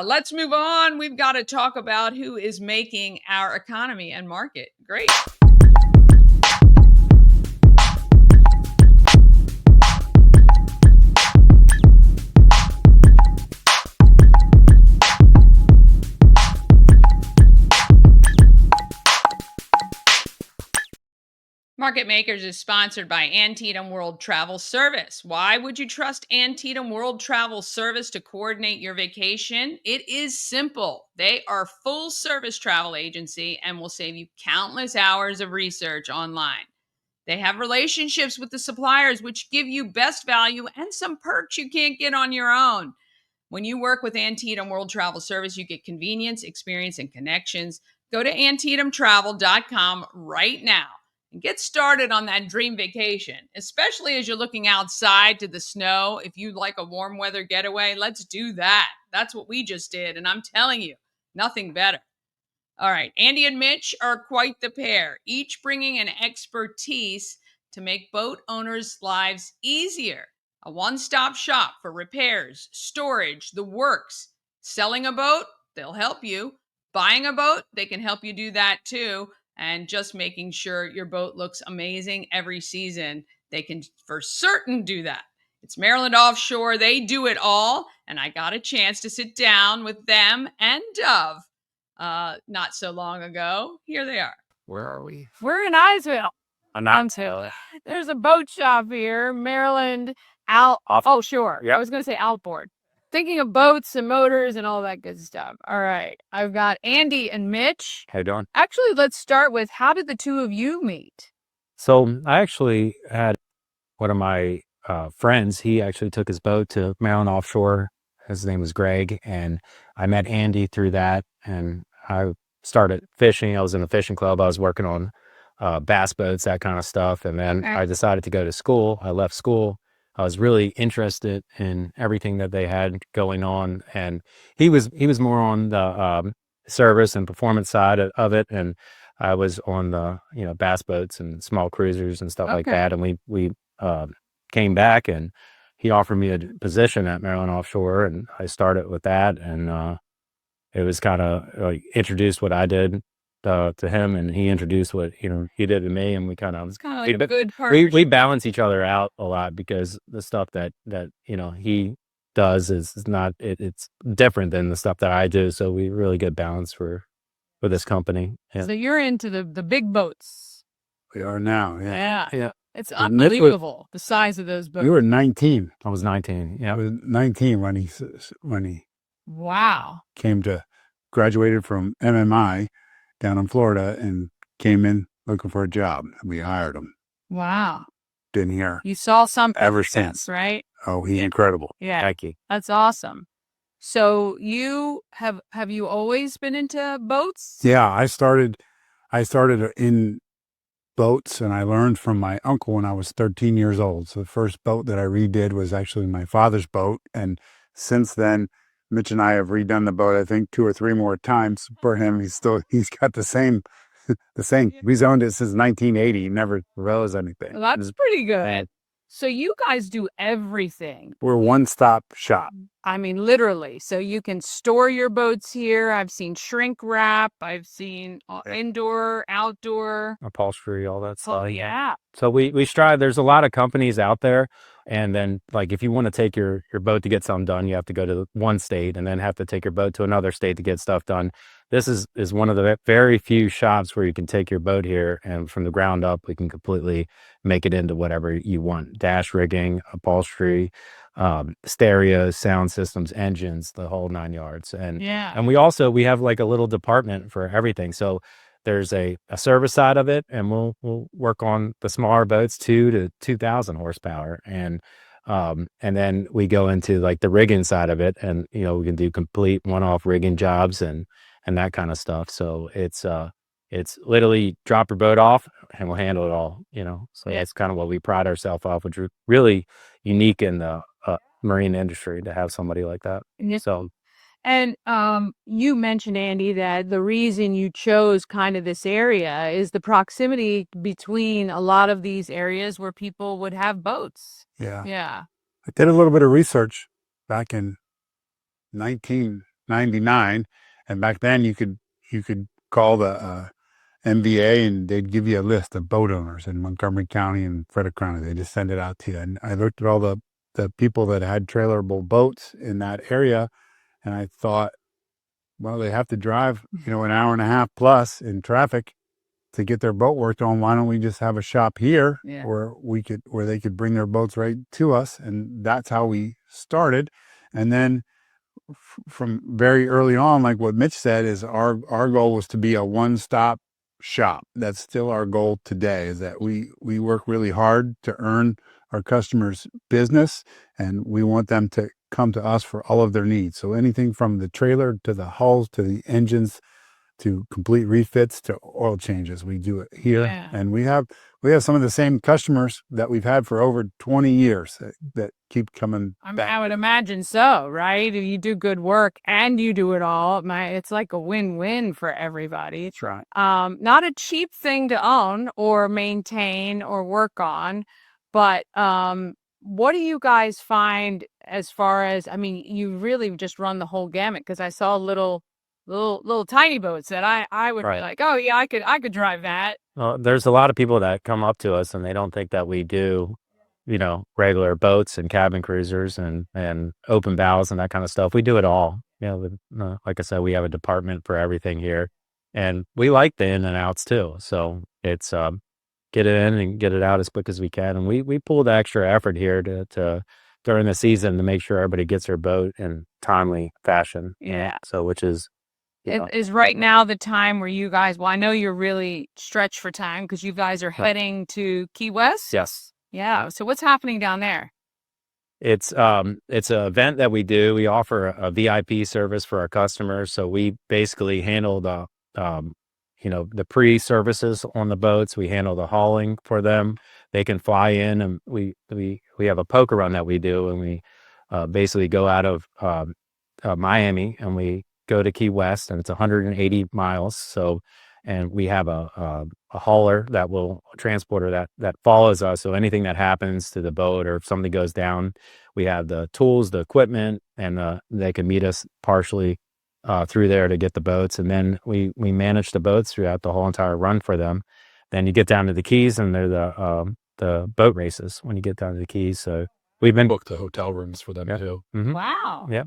Let's move on. We've got to talk about who is making our economy and market great. Market Makers is sponsored by Antietam World Travel Service. Why would you trust Antietam World Travel Service to coordinate your vacation? It is simple. They are a full-service travel agency and will save you countless hours of research online. They have relationships with the suppliers, which give you best value and some perks you can't get on your own. When you work with Antietam World Travel Service, you get convenience, experience, and connections. Go to antietamtravel.com right now and get started on that dream vacation, especially as you're looking outside to the snow. If you like a warm weather getaway, let's do that. That's what we just did, and I'm telling you, nothing better. All right, Andy and Mitch are quite the pair, each bringing an expertise to make boat owners' lives easier. A one-stop shop for repairs, storage, the works. Selling a boat, they'll help you. Buying a boat, they can help you do that too. And just making sure your boat looks amazing every season, they can for certain do that. It's Maryland Offshore. They do it all. And I got a chance to sit down with them and Dove not so long ago. Here they are. Where are we? We're in Ijamsville. Ijamsville. There's a boat shop here, Maryland Offshore. Yep. I was going to say outboard. Thinking of boats and motors and all that good stuff. All right. I've got Andy and Mitch. How you doing? Actually, let's start with, how did the two of you meet? So I actually had one of my friends. He actually took his boat to Maryland Offshore. His name was Greg, and I met Andy through that, and I started fishing. I was in the fishing club. I was working on bass boats, that kind of stuff. And then I decided to go to school. I left school. I was really interested in everything that they had going on. And he was more on the service and performance side of it. And I was on the, bass boats and small cruisers and stuff like that. And we came back, and he offered me a position at Maryland Offshore, and I started with that. And it was kind of like introduced what I did to him, and he introduced what he did to me, and we kind of, it's kind of like a good partnership. We balance each other out a lot, because the stuff that he does is not it's different than the stuff that I do, so we really get balance for this company. Yeah. So you're into the big boats. We are now. Yeah. It's unbelievable, the size of those boats. We were 19. I was 19. Yeah, I was 19 when he Wow. came to graduated from MMI down in Florida and came in looking for a job. We hired him. Wow. Didn't hear. You saw something Ever since. Right? Oh, he's incredible. Yeah. thank you. That's awesome. So you have you always been into boats? Yeah, I started in boats, and I learned from my uncle when I was 13 years old. So the first boat that I redid was actually my father's boat, and since then Mitch and I have redone the boat, I think 2 or 3 more times for him. He's got the same. He's owned it since 1980. He never rose anything. Well, that's pretty good. So you guys do everything. We're a one-stop shop. I mean, literally. So you can store your boats here. I've seen shrink wrap. I've seen indoor, outdoor. Upholstery, all that stuff. Oh, yeah. So we strive. There's a lot of companies out there. And then, like, if you want to take your boat to get something done, you have to go to one state and then have to take your boat to another state to get stuff done. This is one of the very few shops where you can take your boat here, and from the ground up, we can completely make it into whatever you want. Dash rigging, upholstery, stereo, sound systems, engines, the whole 9 yards. And we have like a little department for everything. So there's a service side of it, and we'll work on the smaller boats, 2 to 2,000 horsepower. And then we go into like the rigging side of it, and we can do complete one-off rigging jobs and that kind of stuff. So it's literally drop your boat off and we'll handle it all, So that's kind of what we pride ourselves off, which is really unique in the marine industry to have somebody like that. So. And you mentioned, Andy, that the reason you chose kind of this area is the proximity between a lot of these areas where people would have boats. Yeah. Yeah. I did a little bit of research back in $4.99, and back then you could call the MBA and they'd give you a list of boat owners in Montgomery County and Frederick County. They just send it out to you. And I looked at all the people that had trailerable boats in that area, and I thought, well, they have to drive, an hour and a half plus in traffic to get their boat worked on. Why don't we just have a shop here where they could bring their boats right to us? And that's how we started. And then from very early on, like what Mitch said, is our goal was to be a one-stop shop. That's still our goal today, is that we work really hard to earn our customers' business, and we want them to come to us for all of their needs. So anything from the trailer to the hulls to the engines to complete refits to oil changes, we do it here. Yeah. And we have some of the same customers that we've had for over 20 years that keep coming back. I would imagine so, right? If you do good work and you do it all, it's like a win-win for everybody. That's right. Not a cheap thing to own or maintain or work on, but what do you guys find as far as, you really just run the whole gamut, because I saw little tiny boats that I would be like, oh yeah, I could drive that. Well, there's a lot of people that come up to us and they don't think that we do, regular boats and cabin cruisers and open bows and that kind of stuff. We do it all. Like I said, we have a department for everything here, and we like the in and outs too. So it's get it in and get it out as quick as we can. And we pull the extra effort here to during the season to make sure everybody gets their boat in timely fashion. Yeah. So which is, is right now the time where you guys, well, I know you're really stretched for time because you guys are heading to Key West. Yes. Yeah. So what's happening down there? It's an event that we do. We offer a VIP service for our customers. So we basically handle the pre-services on the boats. We handle the hauling for them. They can fly in, and we have a poker run that we do, and we basically go out of Miami and we go to Key West, and it's 180 miles. So, and we have a hauler that will transporter that follows us. So anything that happens to the boat or if something goes down, we have the tools, the equipment, and they can meet us partially through there to get the boats. And then we manage the boats throughout the whole entire run for them. Then you get down to the Keys, and they're the boat races when you get down to the Keys. So we've been booked the hotel rooms for them too. Mm-hmm. Wow. Yeah.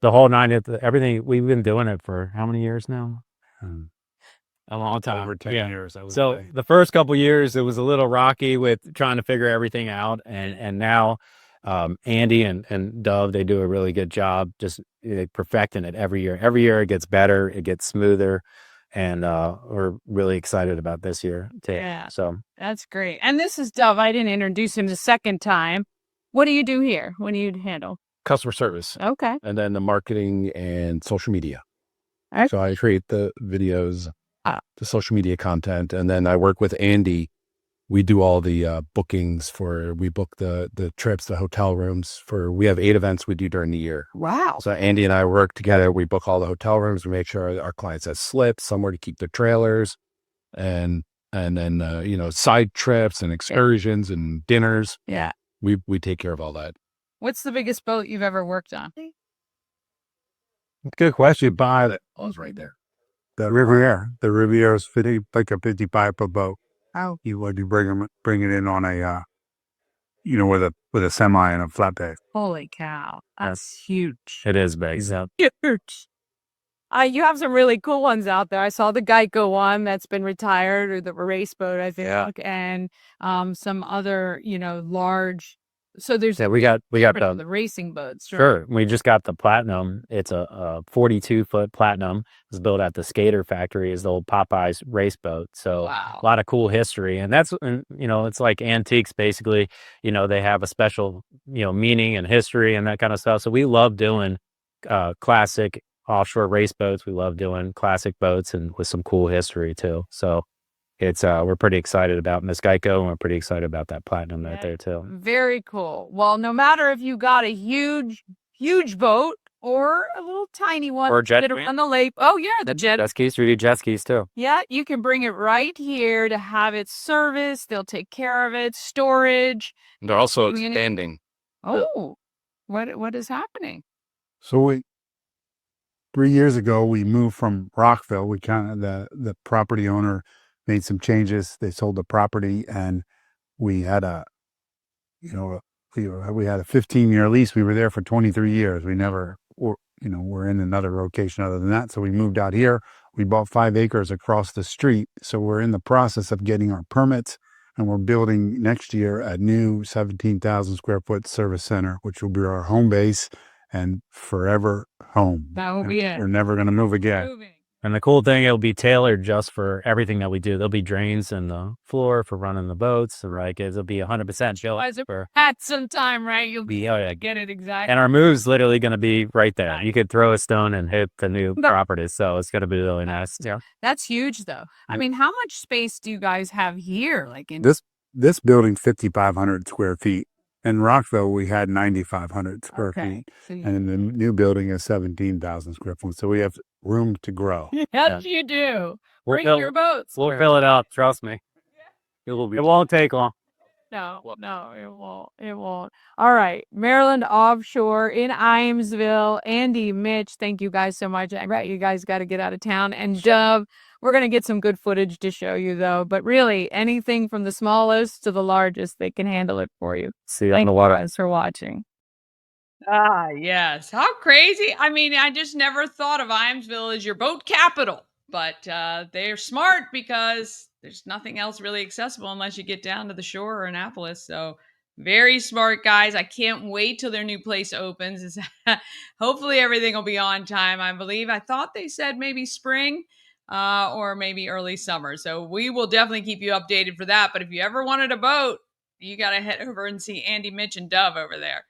The whole nine, everything. We've been doing it for how many years now? A long time. Over 10 years, I would So say. the first couple years, it was a little rocky with trying to figure everything out. And now Andy and Dove, they do a really good job just perfecting it every year. Every year it gets better, it gets smoother. And we're really excited about this year too. Yeah. So That's great. And this is Dove. I didn't introduce him the second time. What do you do here? What do you handle? Customer service. Okay. And then the marketing and social media. Okay. So I create the videos, the social media content, and then I work with Andy. We do all the bookings we book the trips, the hotel rooms we have 8 events we do during the year. Wow. So Andy and I work together. We book all the hotel rooms. We make sure our clients have slips, somewhere to keep their trailers, and then side trips and excursions and dinners. Yeah. We take care of all that. What's the biggest boat you've ever worked on? Good question. Buy that. Oh, it's right there. The Riviera. The Riviera is like a 55-foot boat. Oh. You bring it in on a with a semi and a flatbed. Holy cow. That's huge. it is big. Yeah. Huge. You have some really cool ones out there. I saw the Geico one that's been retired, or the race boat, I think, Yeah. and some other, large. So there's We got the racing boats. Sure. We just got the Platinum. It's a 42-foot Platinum. It was built at the Skater Factory. Is the old Popeyes race boat. So Wow. a lot of cool history. And that's, it's like antiques, basically. They have a special, meaning and history and that kind of stuff. So we love doing classic offshore race boats. We love doing classic boats and with some cool history too. So it's we're pretty excited about Miss Geico, and we're pretty excited about that Platinum right there too. Very cool. Well, no matter if you got a huge boat or a little tiny one, Or a jet that on the lake. Oh yeah, the jet. Jet skis, 3D jet skis too. Yeah, you can bring it right here to have it serviced. They'll take care of it, storage. And they're also Doing it- expanding. Oh, what is happening? So 3 years ago, we moved from Rockville. We kind of the property owner made some changes. They sold the property, and we had a, you know, we had a 15-year lease. We were there for 23 years. We never, we're in another location other than that. So we moved out here. We bought 5 acres across the street. So we're in the process of getting our permits, and we're building next year a new 17,000 square foot service center, which will be our home base and forever home. That will be it. We're never going to move again. Moving. And the cool thing, it'll be tailored just for everything that we do. There'll be drains in the floor for running the boats, right? It'll be 100% built for. At some time, right? You'll Be, oh, yeah. get it exactly. And our move's literally going to be right there. Nice. You could throw a stone and hit the new property. So it's going to be really nice. Yeah. That's huge, though. I Yeah. mean, how much space do you guys have here? Like in This building, 5,500 square feet. In Rockville, we had 9,500 square feet. So you- And the new building is 17,000 square feet. So we have room to grow. yes, you do. We'll Bring fill- your boats. We'll fill it up. Trust me. It won't take long. No, it won't. It won't. All right. Maryland Offshore in Ijamsville. Andy, Mitch, thank you guys so much. Right, you guys got to get out of town. And Dove, we're going to get some good footage to show you, though. But really, anything from the smallest to the largest, they can handle it for you. See you on Thank the you water. guys for watching. Ah, yes. How crazy. I mean, I just never thought of Ijamsville as your boat capital, but they're smart because there's nothing else really accessible unless you get down to the shore or Annapolis. So very smart guys. I can't wait till their new place opens. Hopefully everything will be on time. I thought they said maybe spring or maybe early summer. So we will definitely keep you updated for that. But if you ever wanted a boat, you got to head over and see Andy, Mitch, and Dove over there.